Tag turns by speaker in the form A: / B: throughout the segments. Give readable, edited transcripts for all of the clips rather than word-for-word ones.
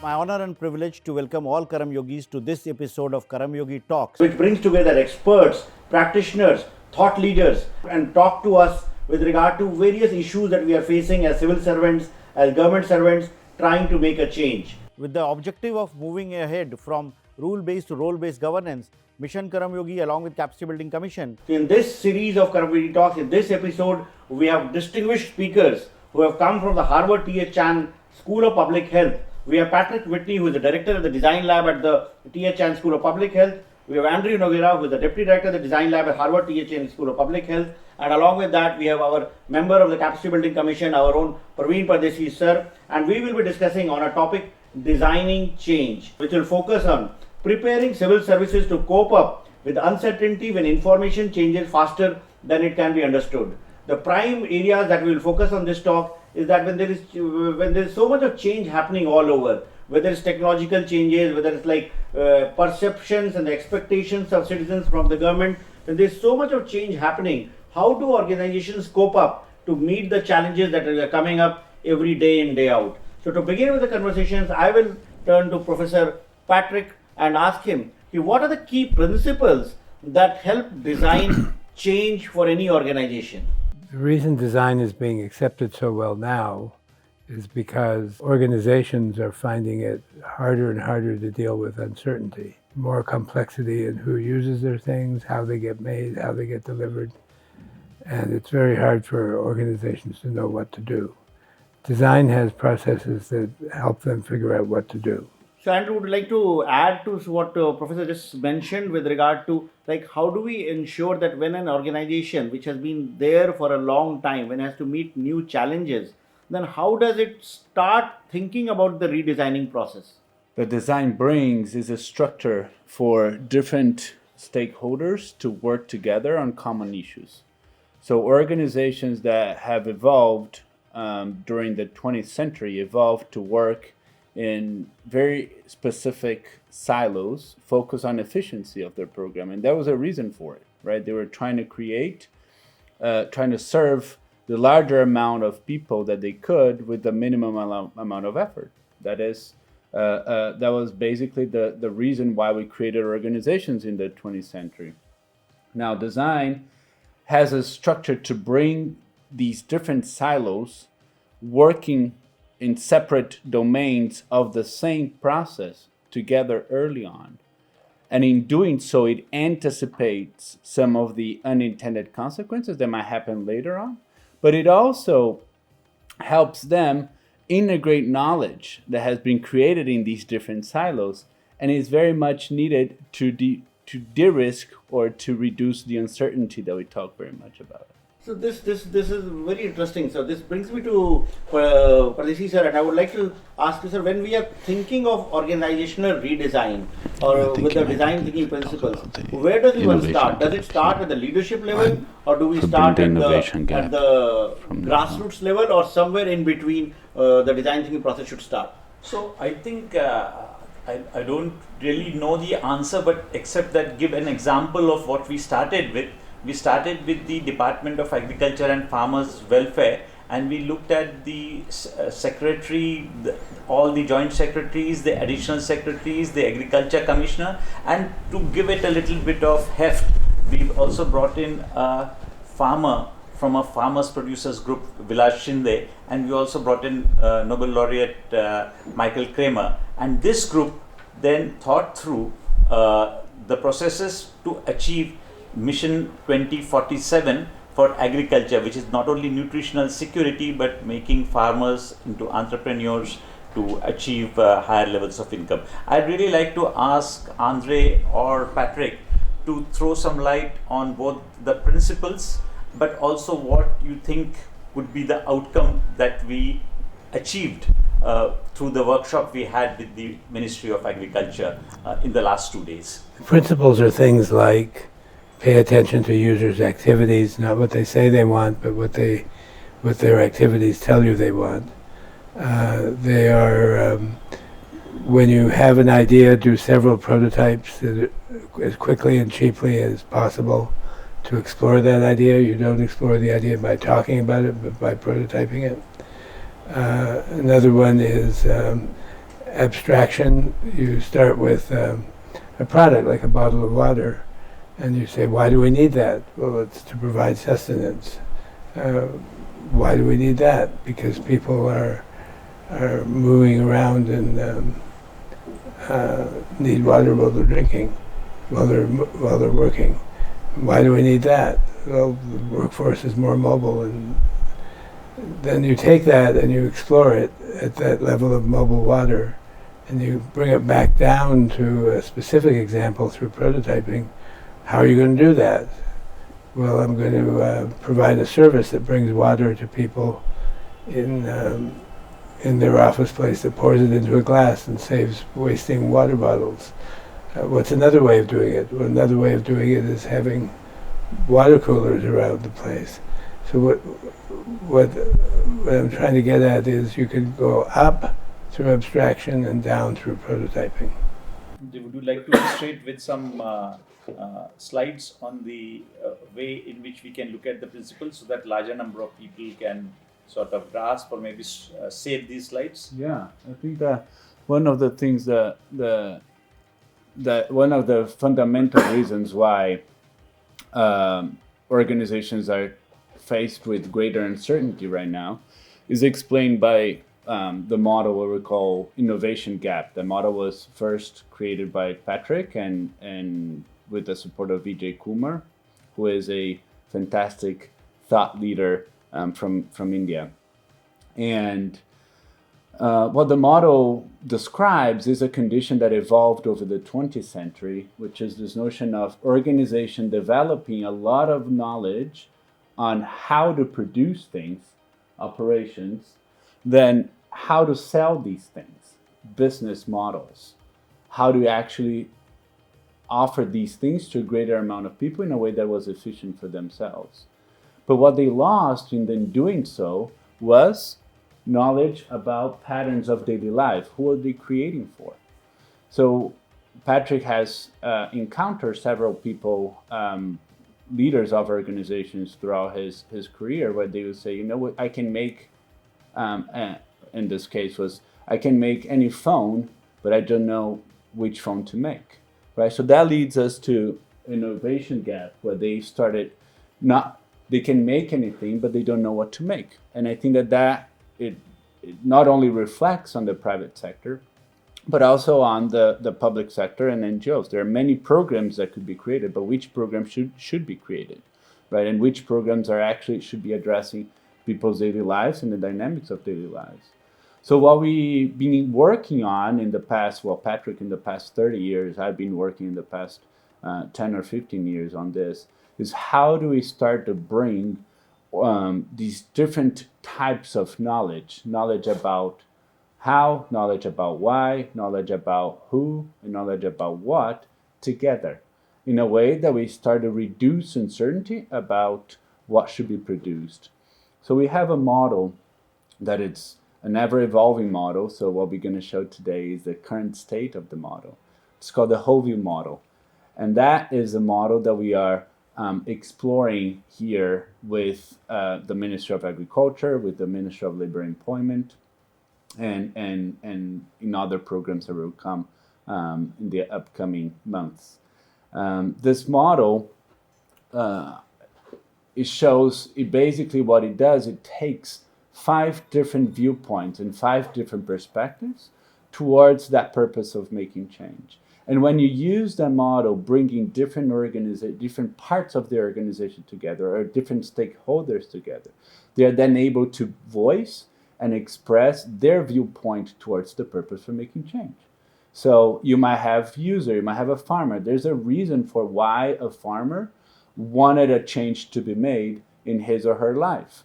A: My honor and privilege to welcome all Karmayogis to this episode of Karmayogi Talks, which brings together experts, practitioners, thought leaders, and talk to us with regard to various issues that we are facing as civil servants, as government servants, trying to make a change. With the objective of moving ahead from rule-based to role-based governance, Mission Karmayogi along with Capacity Building Commission. In this series of Karmayogi Talks, in this episode, we have distinguished speakers who have come from the Harvard T.H. Chan School of Public Health. We have Whitney, who is the director of the design lab at the T.H. Chan School of Public Health. We have André Nogueira, who is the deputy director of the design lab at Harvard T.H. Chan School of Public Health. And along with that, we have our member of the Capacity Building Commission, our own Praveen Pardeshi sir. And we will be discussing on a topic, designing change, which will focus on preparing civil services to cope up with uncertainty when information changes faster than it can be understood. The prime areas that we will focus on this talk is that when there is so much of change happening all over, whether it's technological changes, whether it's like perceptions and the expectations of citizens from the government, when there's so much of change happening, how do organizations cope up to meet the challenges that are coming up every day in, day out? So to begin with the conversations, I will turn to Professor Patrick and ask him, what are the key principles that help design change for any organization?
B: The reason design is being accepted so well now is because organizations are finding it harder and harder to deal with uncertainty, more complexity in who uses their things, how they get made, how they get delivered, and it's very hard for organizations to know what to do. Design has processes that help them figure out what to do.
A: So Andrew, would like to add to what Professor just mentioned with regard to how do we ensure that when an organization which has been there for a long time, when it has to meet new challenges, then how does it start thinking about the redesigning process?
C: The design brings is a structure for different stakeholders to work together on common issues. So organizations that have evolved during the 20th century evolved to work in very specific silos, focus on efficiency of their program. And that was a reason for it, right? They were trying to serve the larger amount of people that they could with the minimum amount of effort. That was basically the reason why we created organizations in the 20th century. Now, design has a structure to bring these different silos working in separate domains of the same process together early on. And in doing so, it anticipates some of the unintended consequences that might happen later on. But it also helps them integrate knowledge that has been created in these different silos and is very much needed to de-risk or to reduce the uncertainty that we talk very much about.
A: So this is very interesting. So this brings me to Pardeshi sir, and I would like to ask you, sir, when we are thinking of organizational redesign or with the design thinking principles, where does one start? Does it start at the leadership level, or do we start at the grassroots level, or somewhere in between the design thinking process should start?
D: So I think I don't really know the answer, but except that give an example of what we started with. We started with the Department of Agriculture and Farmers Welfare, and we looked at the secretary, all the joint secretaries, the additional secretaries, the agriculture commissioner, and to give it a little bit of heft, we've also brought in a farmer from a farmers producers group, Vilas Shinde, and we also brought in Nobel laureate Michael Kramer. And this group then thought through the processes to achieve Mission 2047 for agriculture, which is not only nutritional security but making farmers into entrepreneurs to achieve higher levels of income. I'd really like to ask André or Patrick to throw some light on both the principles but also what you think would be the outcome that we achieved through the workshop we had with the Ministry of Agriculture in the last 2 days.
B: The principles are things like pay attention to users' activities, not what they say they want, but what their activities tell you they want. They are, when you have an idea, do several prototypes as quickly and cheaply as possible to explore that idea. You don't explore the idea by talking about it, but by prototyping it. Another one is abstraction, you start with a product like a bottle of water, and you say, why do we need that? Well, it's to provide sustenance. Why do we need that? Because people are moving around and need water while they're drinking, while they're working. Why do we need that? Well, the workforce is more mobile, and then you take that and you explore it at that level of mobile water, and you bring it back down to a specific example through prototyping. How are you going to do that? Well, I'm going to provide a service that brings water to people in their office place, that pours it into a glass and saves wasting water bottles. What's another way of doing it? Well, another way of doing it is having water coolers around the place. So what I'm trying to get at is you can go up through abstraction and down through prototyping.
D: Would you like to illustrate with some slides on the way in which we can look at the principles so that larger number of people can sort of grasp or maybe save these slides?
C: Yeah, I think that one of the things that one of the fundamental reasons why organizations are faced with greater uncertainty right now is explained by the model what we call innovation gap. The model was first created by Patrick and with the support of Vijay Kumar, who is a fantastic thought leader from India. And what the model describes is a condition that evolved over the 20th century, which is this notion of organization developing a lot of knowledge on how to produce things, operations, then how to sell these things, business models, how to actually offer these things to a greater amount of people in a way that was efficient for themselves. But what they lost in then doing so was knowledge about patterns of daily life. Who are they creating for? So Patrick has encountered several people, leaders of organizations throughout his career, where they would say, you know what, I can make, in this case was, I can make any phone, but I don't know which phone to make, right? So that leads us to innovation gap, where they started they can make anything, but they don't know what to make. And I think that it not only reflects on the private sector, but also on the public sector and NGOs. There are many programs that could be created, but which programs should be created, right? And which programs should be addressing people's daily lives and the dynamics of daily lives. So what we've been working on in the past, Patrick in the past 30 years, I've been working in the past 10 or 15 years on this, is how do we start to bring these different types of knowledge about how, knowledge about why, knowledge about who, and knowledge about what together in a way that we start to reduce uncertainty about what should be produced. So we have a model that it's an ever-evolving model. So what we're going to show today is the current state of the model. It's called the whole view model. And that is a model that we are exploring here with the Ministry of Agriculture, with the Ministry of Labor and Employment, and in other programs that will come in the upcoming months. This model, basically what it does, it takes 5 different viewpoints and 5 different perspectives towards that purpose of making change. And when you use that model, bringing different parts of the organization together, or different stakeholders together, they are then able to voice and express their viewpoint towards the purpose for making change. So you might have user, you might have a farmer. There's a reason for why a farmer wanted a change to be made in his or her life.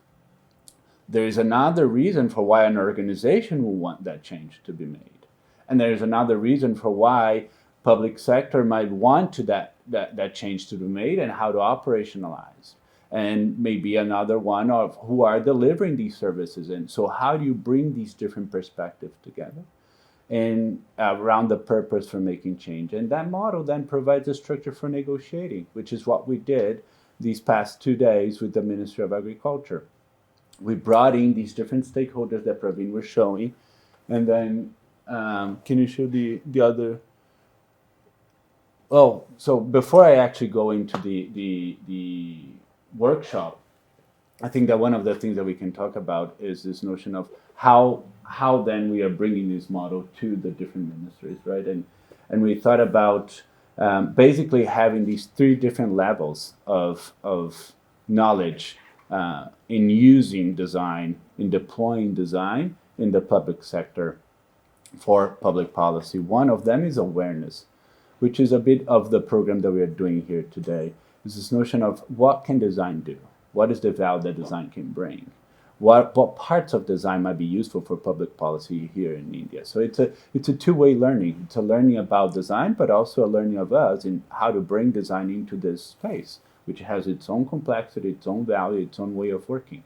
C: There is another reason for why an organization will want that change to be made. And there's another reason for why public sector might want that change to be made and how to operationalize. And maybe another one of who are delivering these services. And so how do you bring these different perspectives together and around the purpose for making change? And that model then provides a structure for negotiating, which is what we did these past 2 days with the Ministry of Agriculture. We brought in these different stakeholders that Praveen was showing, and then Can you show the other? Oh, so before I actually go into the workshop, I think that one of the things that we can talk about is this notion of how then we are bringing this model to the different ministries, right? And we thought about basically having these three different levels of knowledge in using design, in deploying design in the public sector for public policy. One of them is awareness, which is a bit of the program that we are doing here today. Is this notion of what can design do? What is the value that design can bring? What parts of design might be useful for public policy here in India? So it's a two-way learning. It's a learning about design, but also a learning of us in how to bring design into this space, which has its own complexity, its own value, its own way of working.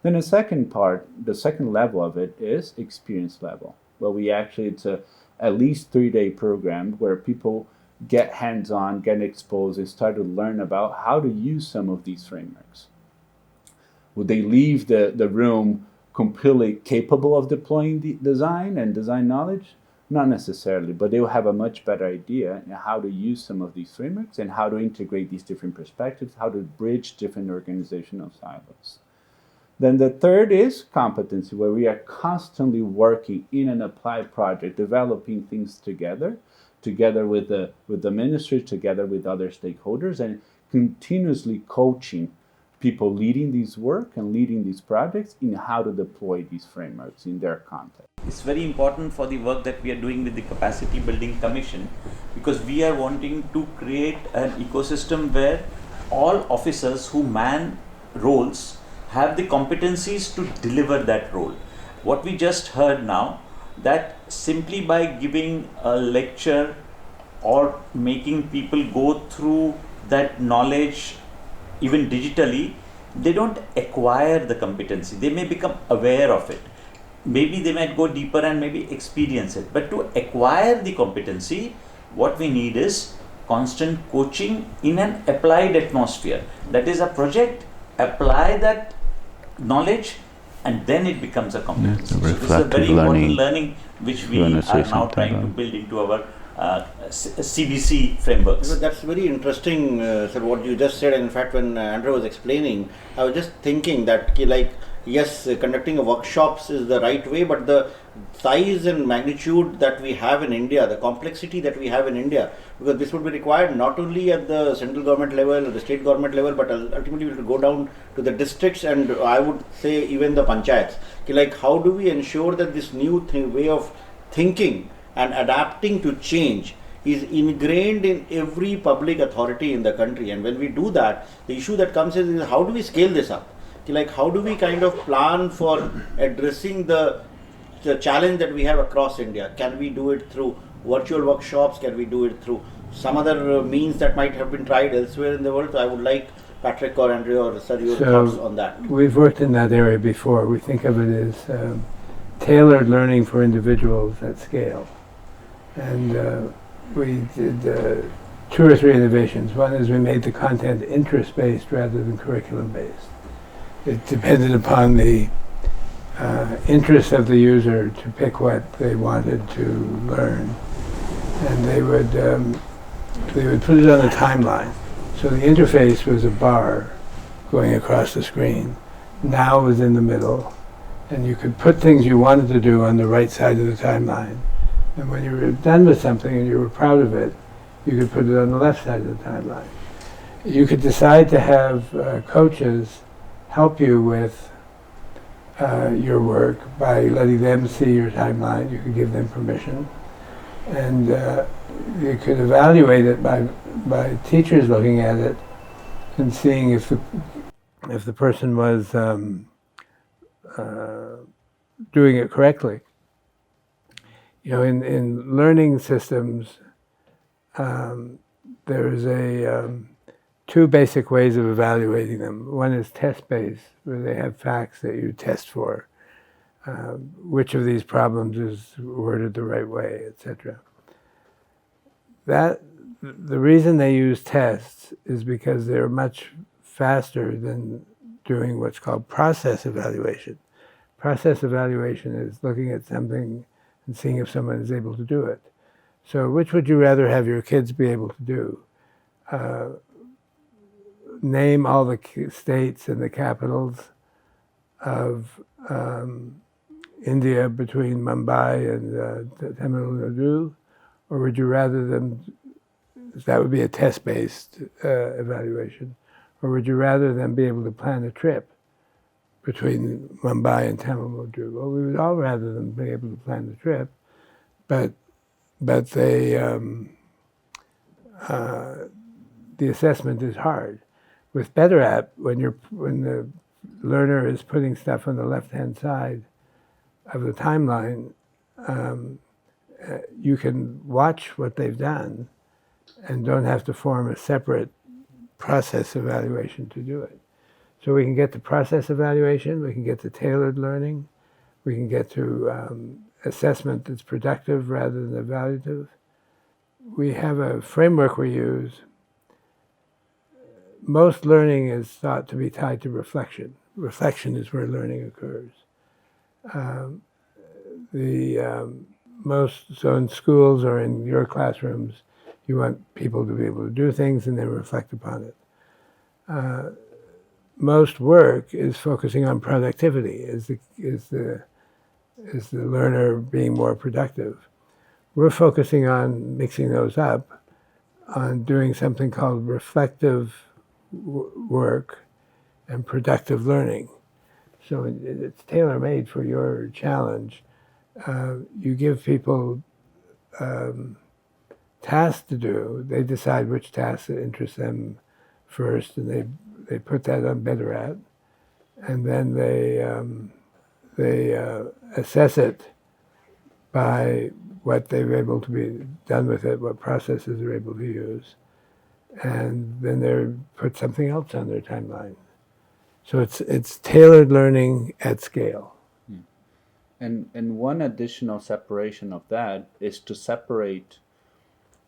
C: Then the second part, the second level of it is experience level. Well, it's a at least 3-day program where people get hands-on, get exposed, and start to learn about how to use some of these frameworks. Would they leave the room completely capable of deploying the design and design knowledge? Not necessarily, but they will have a much better idea on how to use some of these frameworks and how to integrate these different perspectives, how to bridge different organizational silos. Then the third is competency, where we are constantly working in an applied project, developing things together with the ministry, together with other stakeholders, and continuously coaching people leading these work and leading these projects in how to deploy these frameworks in their context.
D: It's very important for the work that we are doing with the Capacity Building Commission, because we are wanting to create an ecosystem where all officers who man roles have the competencies to deliver that role. What we just heard now, that simply by giving a lecture or making people go through that knowledge even digitally, they don't acquire the competency. They may become aware of it. Maybe they might go deeper and maybe experience it. But to acquire the competency, what we need is constant coaching in an applied atmosphere. That is a project, apply that knowledge, and then it becomes a competency. So this is a very important learning which we are now trying to build into our CBC frameworks.
A: That's very interesting, sir, what you just said. And in fact, when André was explaining, I was just thinking that, yes, conducting a workshops is the right way, but the size and magnitude that we have in India, the complexity that we have in India, because this would be required not only at the central government level or the state government level, but ultimately we will go down to the districts and I would say even the panchayats. How do we ensure that this new way of thinking and adapting to change is ingrained in every public authority in the country? And when we do that, the issue that comes is how do we scale this up? How do we kind of plan for addressing the challenge that we have across India? Can we do it through virtual workshops? Can we do it through some other means that might have been tried elsewhere in the world? So I would like Patrick or André or sir, your thoughts on that.
B: We've worked in that area before. We think of it as tailored learning for individuals at scale. And we did 2 or 3 innovations. One is we made the content interest-based rather than curriculum-based. It depended upon the interest of the user to pick what they wanted to learn, and they would put it on a timeline. So the interface was a bar going across the screen. Now it was in the middle, and you could put things you wanted to do on the right side of the timeline. And when you were done with something and you were proud of it, you could put it on the left side of the timeline. You could decide to have coaches help you with your work by letting them see your timeline. You could give them permission. And you could evaluate it by teachers looking at it and seeing if the person was doing it correctly. In learning systems, there's 2 basic ways of evaluating them. One is test-based, where they have facts that you test for. Which of these problems is worded the right way, etc. The reason they use tests is because they're much faster than doing what's called process evaluation. Process evaluation is looking at something and seeing if someone is able to do it. So which would you rather have your kids be able to do? Name all the states and the capitals of India between Mumbai and Tamil Nadu, or would you rather them, that would be a test-based evaluation, or would you rather them be able to plan a trip between Mumbai and Tamil Nadu? Well, we would all rather them be able to plan the trip, but they, the assessment is hard. With Better App, when the learner is putting stuff on the left-hand side of the timeline, you can watch what they've done and don't have to form a separate process evaluation to do it. So we can get to process evaluation, we can get to tailored learning, we can get to assessment that's productive rather than evaluative. We have a framework we use. Most learning is thought to be tied to reflection. Reflection is where learning occurs. So in schools or in your classrooms, you want people to be able to do things and then reflect upon it. Most work is focusing on productivity, is the learner being more productive. We're focusing on mixing those up, on doing something called reflective work and productive learning. So it's tailor-made for your challenge. You give people tasks to do. They decide which tasks interest them first, and they put that on Better At, and then they assess it by what they're able to be done with it, what processes they're able to use, and then they put something else on their timeline. So it's tailored learning at scale.
C: And one additional separation of that is to separate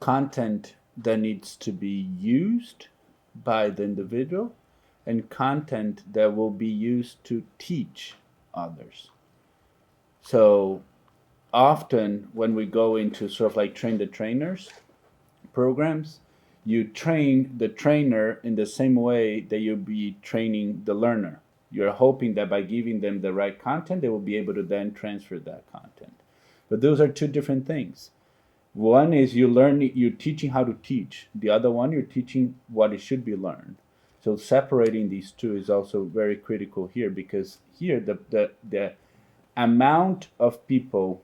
C: content that needs to be used by the individual and content that will be used to teach others. So often when we go into sort of like train the trainers programs, you train the trainer in the same way that you'll be training the learner. You're hoping that by giving them the right content, they will be able to then transfer that content. But those are two different things. One is you're teaching how to teach. The other one, you're teaching what it should be learned. So separating these two is also very critical here, because here the amount of people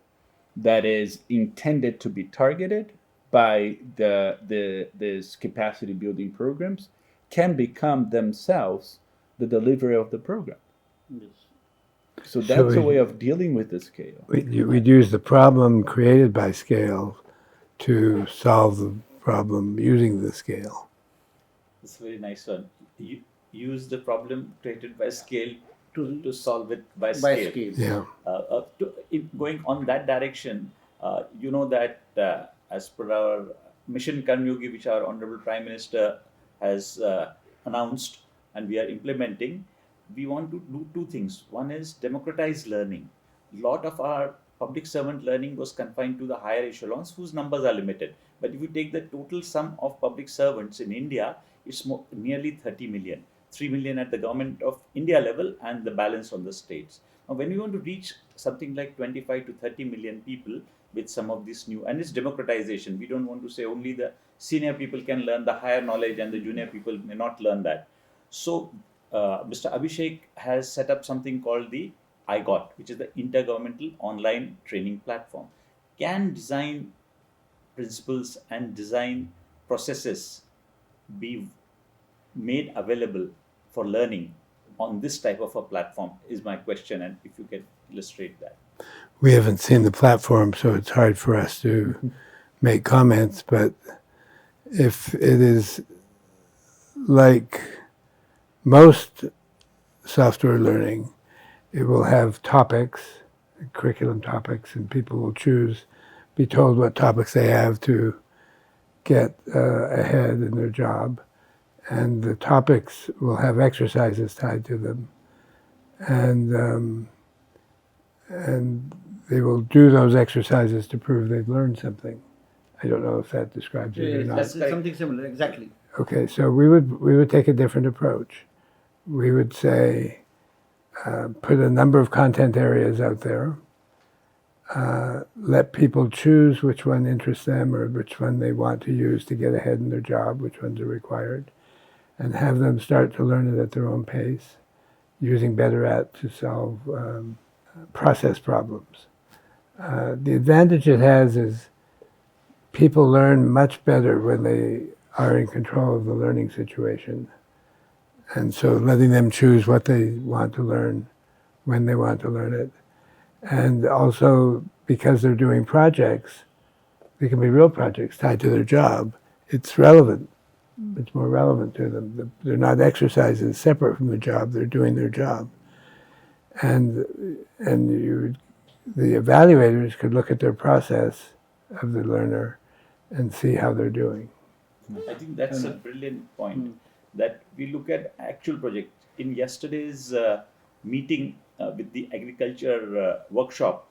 C: that is intended to be targeted by these capacity building programs can become themselves the delivery of the program. Yes. So that's a way of dealing with the scale.
B: We'd use the problem created by scale to solve the problem using the scale.
D: It's a very nice one. You use the problem created by scale to solve it by scale.
B: Yeah.
D: Going on that direction, you know that as per our Mission Karmayogi, which our Honorable Prime Minister has announced and we are implementing, we want to do two things. One is democratize learning. A lot of our public servant learning was confined to the higher echelons whose numbers are limited. But if you take the total sum of public servants in India, it's nearly 30 million. 3 million at the government of India level and the balance on the states. Now, when you want to reach something like 25 to 30 million people with some of this new, and it's democratization. We don't want to say only the senior people can learn the higher knowledge and the junior people may not learn that. So, Mr. Abhishek has set up something called the IGOT, which is the Intergovernmental Online Training Platform. Can design principles and design processes be made available for learning on this type of a platform is my question, and if you can illustrate that.
B: We haven't seen the platform, so it's hard for us to make comments, but if it is like most software learning, it will have topics, curriculum topics, and people will be told what topics they have to get ahead in their job. And the topics will have exercises tied to them. And they will do those exercises to prove they've learned something. I don't know if that describes it or not.
A: That's something similar, exactly.
B: Okay, so we would take a different approach. We would say, put a number of content areas out there, let people choose which one interests them or which one they want to use to get ahead in their job, which ones are required, and have them start to learn it at their own pace, using Better to solve process problems. The advantage it has is people learn much better when they are in control of the learning situation. And so letting them choose what they want to learn, when they want to learn it. And also, because they're doing projects, they can be real projects tied to their job. It's relevant. It's more relevant to them. They're not exercises separate from the job. They're doing their job. And the evaluators could look at their process of the learner and see how they're doing.
D: I think that's a brilliant point, that we look at actual project. In yesterday's meeting with the agriculture workshop,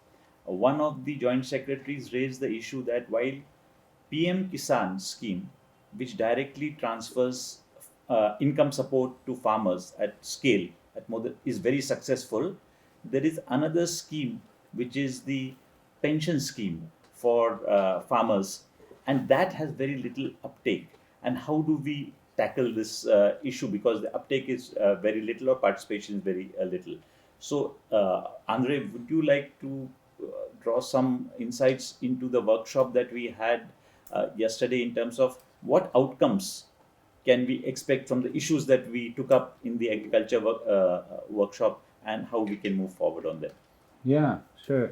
D: one of the joint secretaries raised the issue that while PM Kisan scheme, which directly transfers income support to farmers at scale, is very successful, there is another scheme which is the pension scheme for farmers, and that has very little uptake. And how do we tackle this issue, because the uptake is very little or participation is very little. So André, would you like to draw some insights into the workshop that we had yesterday in terms of what outcomes can we expect from the issues that we took up in the agriculture workshop, and how we can move forward on that?
C: Yeah, sure.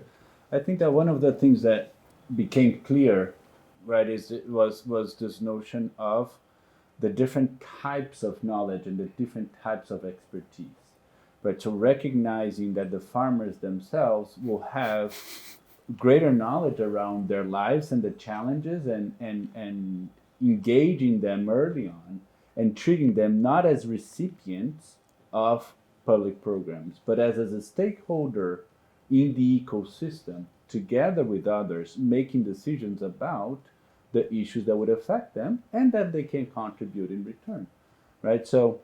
C: I think that one of the things that became clear, right, was this notion of the different types of knowledge and the different types of expertise. Right, so recognizing that the farmers themselves will have greater knowledge around their lives and the challenges, and engaging them early on and treating them not as recipients of public programs, but as a stakeholder in the ecosystem, together with others, making decisions about the issues that would affect them and that they can contribute in return, right? So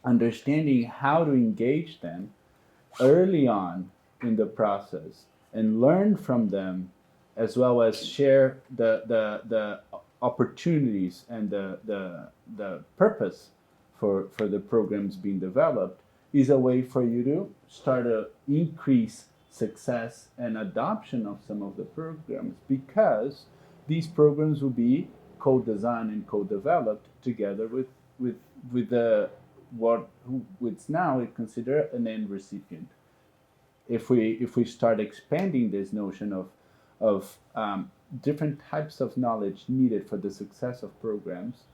C: understanding how to engage them early on in the process and learn from them, as well as share the opportunities and the purpose for the programs being developed, is a way for you to start to increase success and adoption of some of the programs, because these programs will be co-designed and co-developed together with what's now considered an end recipient. If we start expanding this notion of different types of knowledge needed for the success of programs,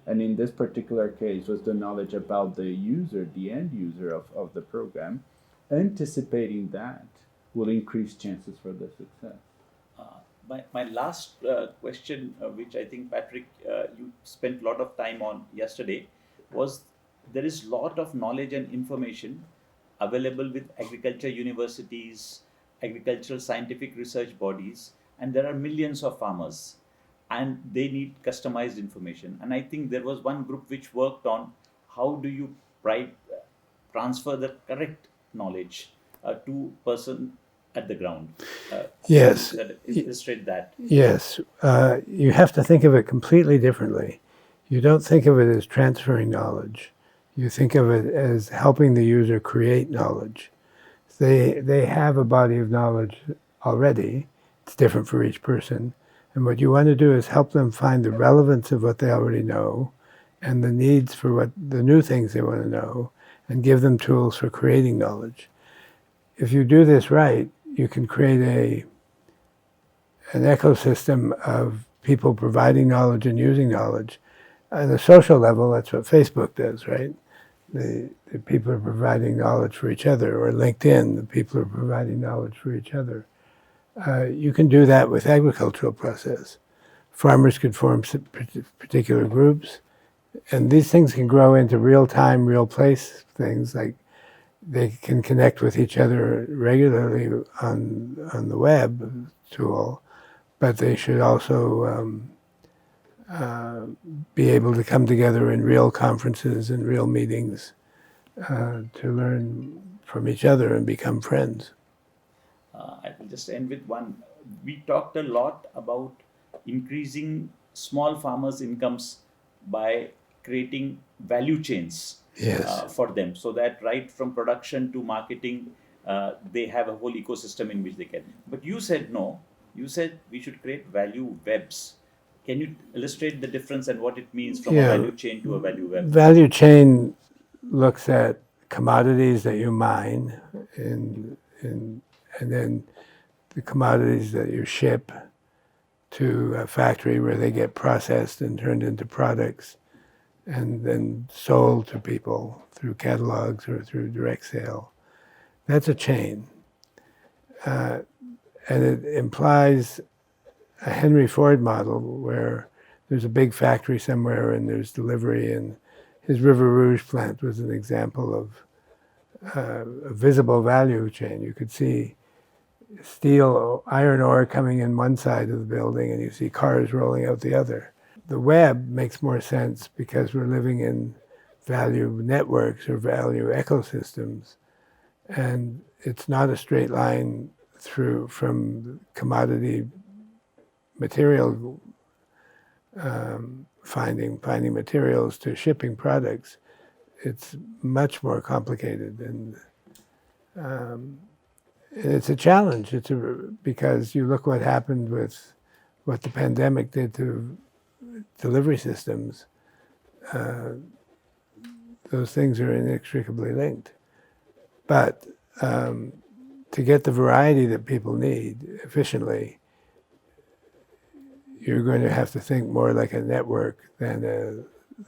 C: and in this particular case was the knowledge about the user, the end user of the program, anticipating that will increase chances for the success.
D: My last question, which I think, Patrick, you spent a lot of time on yesterday, was there is a lot of knowledge and information available with agriculture universities, agricultural scientific research bodies, and there are millions of farmers, and they need customized information. And I think there was one group which worked on how do you transfer the correct knowledge to person at the ground.
B: Yes.
D: Illustrate that.
B: Yes. You have to think of it completely differently. You don't think of it as transferring knowledge. You think of it as helping the user create knowledge. They have a body of knowledge already. It's different for each person. And what you want to do is help them find the relevance of what they already know and the needs for what the new things they want to know, and give them tools for creating knowledge. If you do this right, you can create an ecosystem of people providing knowledge and using knowledge. On a social level, that's what Facebook does, right? The people are providing knowledge for each other, or LinkedIn, the people are providing knowledge for each other. You can do that with agricultural process. Farmers could form particular groups, and these things can grow into real-time, real-place things, like they can connect with each other regularly on the web tool, but they should also be able to come together in real conferences and real meetings to learn from each other and become friends.
D: I will just end with one. We talked a lot about increasing small farmers' incomes by creating value chains
B: Yes.
D: for them, so that right from production to marketing, they have a whole ecosystem in which they can. But you said no. You said we should create value webs. Can you illustrate the difference and what it means from a value chain to a value web?
B: Value chain looks at commodities that you mine and then the commodities that you ship to a factory where they get processed and turned into products and then sold to people through catalogs or through direct sale. That's a chain. And it implies a Henry Ford model where there's a big factory somewhere and there's delivery, and his River Rouge plant was an example of a visible value chain. You could see steel, iron ore coming in one side of the building and you see cars rolling out the other. The web makes more sense because we're living in value networks or value ecosystems, and it's not a straight line through from commodity material finding materials to shipping products. It's much more complicated, and it's a challenge. Because you look what happened with what the pandemic did to delivery systems. Those things are inextricably linked. But to get the variety that people need efficiently, you're going to have to think more like a network than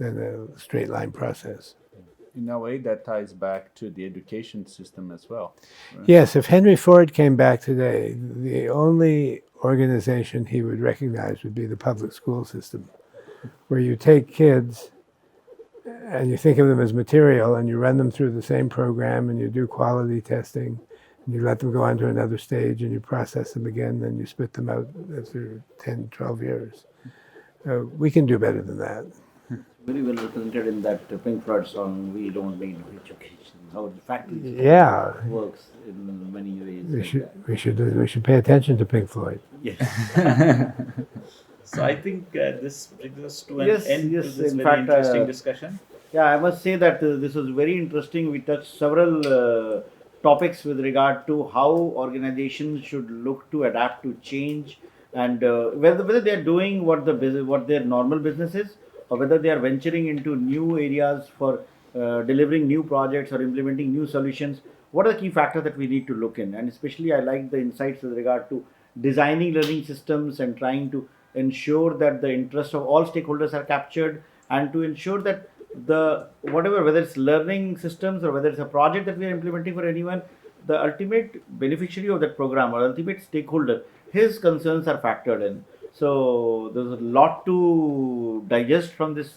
B: a straight line process.
C: In a way, that ties back to the education system as well. Right?
B: Yes, if Henry Ford came back today, the only organization he would recognize would be the public school system, where you take kids and you think of them as material and you run them through the same program and you do quality testing and you let them go on to another stage and you process them again and you spit them out after 10, 12 years. We can do better than that.
A: Very well represented in that Pink Floyd song, We Don't Need No Education, how the factory works in many ways.
B: We should pay attention to Pink Floyd.
A: Yes.
D: So I think this brings us to an end to this very interesting discussion.
A: Yeah, I must say that this was very interesting. We touched several topics with regard to how organizations should look to adapt to change, and whether they are doing what their normal business is, or whether they are venturing into new areas for delivering new projects or implementing new solutions. What are the key factors that we need to look in? And especially I like the insights with regard to designing learning systems and trying to ensure that the interests of all stakeholders are captured, and to ensure that whether it's learning systems or whether it's a project that we are implementing for anyone, the ultimate beneficiary of that program or ultimate stakeholder, his concerns are factored in. So there's a lot to digest from this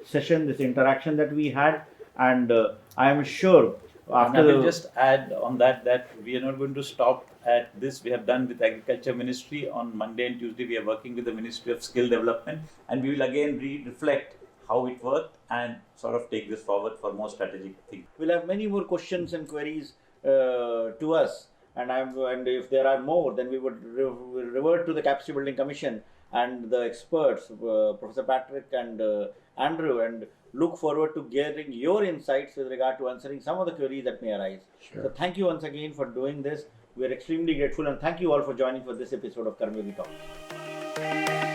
A: session, this interaction that we had, and I am sure after.
D: And I will just add on that we are not going to stop at this. We have done with Agriculture Ministry on Monday and Tuesday. We are working with the Ministry of Skill Development, and we will again reflect how it worked and sort of take this forward for more strategic things. We'll have many more questions and queries to us. And if there are more, then we would revert to the Capacity Building Commission and the experts, Professor Patrick and Andrew, and look forward to getting your insights with regard to answering some of the queries that may arise. Sure. So thank you once again for doing this. We are extremely grateful, and thank you all for joining for this episode of Karmayogi Talks.